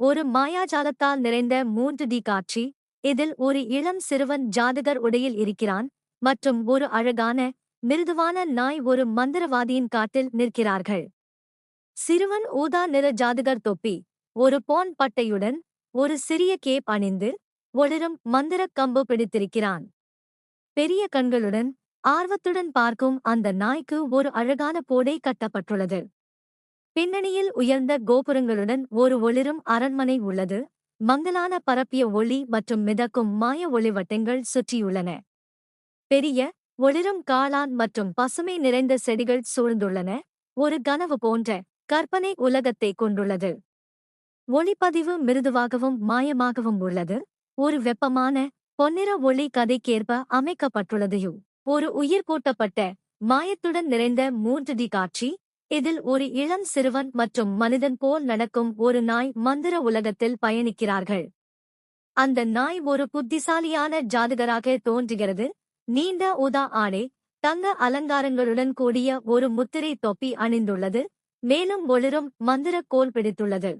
ஒரு மாயாஜாலத்தால் நிறைந்த 3D காட்சி. இதில் ஒரு இளம் சிறுவன் ஜாதகர் உடையில் இருக்கிறான் மற்றும் ஒரு அழகான, மிருதுவான நாய் ஒரு மந்திரவாதியின் காட்டில் நிற்கிறார்கள். சிறுவன் ஊதா நிற ஜாதகர் தொப்பி, ஒரு போன் பட்டையுடன், ஒரு சிறிய கேப் அணிந்து, ஒளிரும் மந்திரக் கம்பு பிடித்திருக்கிறான். பெரிய கண்களுடன் ஆர்வத்துடன் பார்க்கும் அந்த நாய்க்கு ஒரு அழகான போடை கட்டப்பட்டுள்ளது. பின்னணியில் உயர்ந்த கோபுரங்களுடன் ஒரு ஒளிரும் அரண்மனை உள்ளது. மங்கலான பரப்பிய ஒளி மற்றும் மிதக்கும் மாய ஒளிவட்டங்கள் சுற்றியுள்ளன. பெரிய, ஒளிரும் காளான் மற்றும் பசுமை நிறைந்த செடிகள் சூழ்ந்துள்ளன. ஒரு கனவு போன்ற கற்பனை உலகத்தை கொண்டுள்ளது. ஒளிப்பதிவு மிருதுவாகவும் மாயமாகவும் உள்ளது. ஒரு வெப்பமான, பொன்னிற ஒளி கதைக்கேற்ப அமைக்கப்பட்டுள்ளது. ஒரு உயிர்ப்பூட்டப்பட்ட, மாயத்துடன் நிறைந்த 3D காட்சி. இதில் ஒரு இளம் சிறுவன் மற்றும் மனிதன் போல் நடக்கும் ஒரு நாய் மந்திர உலகத்தில் பயணிக்கிறார்கள். அந்த நாய் ஒரு புத்திசாலியான ஜாதகராக தோன்றுகிறது. நீண்ட ஊதா ஆடை, தங்க அலங்காரங்களுடன் கூடிய ஒரு முத்திரை தொப்பி அணிந்துள்ளது, மேலும் ஒளிரும் மந்திரக் கோல் பிடித்துள்ளது.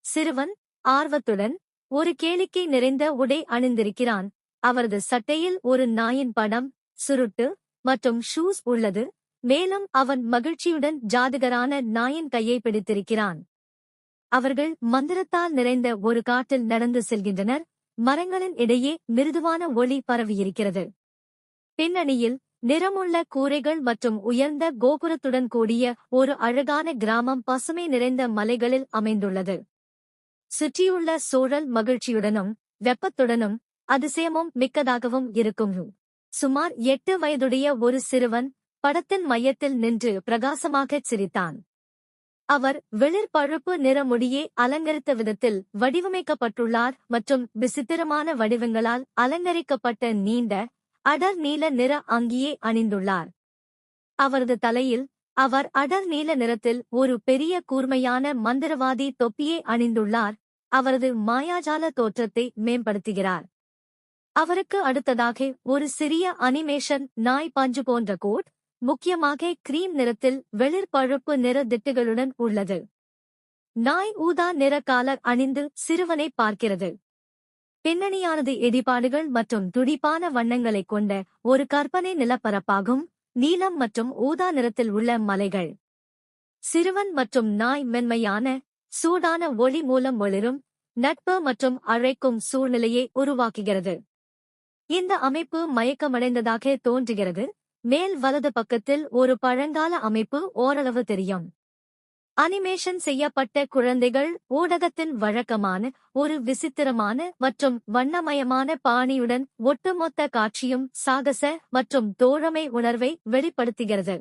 சிறுவன் ஆர்வத்துடன் ஒரு கேளிக்கை நிறைந்த உடை அணிந்திருக்கிறான். அவரது சட்டையில் ஒரு நாயின் படம், சுருட்டு மற்றும் ஷூஸ் உள்ளது. மேலும் அவன் மகிழ்ச்சியுடன் ஜாதகரான நாயின் கையை பிடித்திருக்கிறான். அவர்கள் மந்திரத்தால் நிறைந்த ஒரு காட்டில் நடந்து செல்கின்றனர். மரங்களின் இடையே மிருதுவான ஒளி பரவியிருக்கிறது. பின்னணியில் நிறமுள்ள கூரைகள் மற்றும் உயர்ந்த கோபுரத்துடன் கூடிய ஒரு அழகான கிராமம் பசுமை நிறைந்த மலைகளில் அமைந்துள்ளது. சுற்றியுள்ள சூழல் மகிழ்ச்சியுடனும் வெப்பத்துடனும் அதிசயமும் மிக்கதாகவும் இருக்கும். சுமார் 8 வயதுடைய ஒரு சிறுவன் படத்தின் மையத்தில் நின்று பிரகாசமாகச் சிரித்தான். அவர் வெளிர் பழுப்பு நிற முடியை அலங்கரித்த விதத்தில் வடிவமைக்கப்பட்டுள்ளார் மற்றும் விசித்திரமான வடிவங்களால் அலங்கரிக்கப்பட்ட நீண்ட, அடர் நீல நிற அங்கியை அணிந்துள்ளார். அவரது தலையில் அவர் அடர் நீல நிறத்தில் ஒரு பெரிய கூர்மையான மந்திரவாதி தொப்பியை அணிந்துள்ளார். அவரது மாயாஜால தோற்றத்தை மேம்படுத்துகிறார். அவருக்கு அடுத்ததாக ஒரு சிறிய அனிமேஷன் நாய் பஞ்சு போன்ற கோட், முக்கியமாக கிரீம் நிறத்தில் வெளிர் பழுப்பு நிற திட்டுகளுடன் உள்ளது. நாய் ஊதா நிற காலர் அணிந்து சிறுவனை பார்க்கிறது. பின்னணியானது இடிபாடுகள் மற்றும் துடிப்பான வண்ணங்களைக் கொண்ட ஒரு கற்பனை நிலப்பரப்பாகும். நீலம் மற்றும் ஊதா நிறத்தில் உள்ள மலைகள். சிறுவன் மற்றும் நாய் மென்மையான, சூடான ஒளி மூலம் ஒளிரும், நட்பு மற்றும் அழைக்கும் சூழ்நிலையை உருவாக்குகிறது. இந்த அமைப்பு மயக்கமடைந்ததாக தோன்றுகிறது. மேல் வலது பக்கத்தில் ஒரு பழங்கால அமைப்பு ஓரளவு தெரியும். அனிமேஷன் செய்யப்பட்ட குழந்தைகள் ஊடகத்தின் வழக்கமான, ஒரு விசித்திரமான மற்றும் வண்ணமயமான பாணியுடன் ஒட்டுமொத்த காட்சியும் சாகச மற்றும் தோழமை உணர்வை வெளிப்படுத்துகிறது.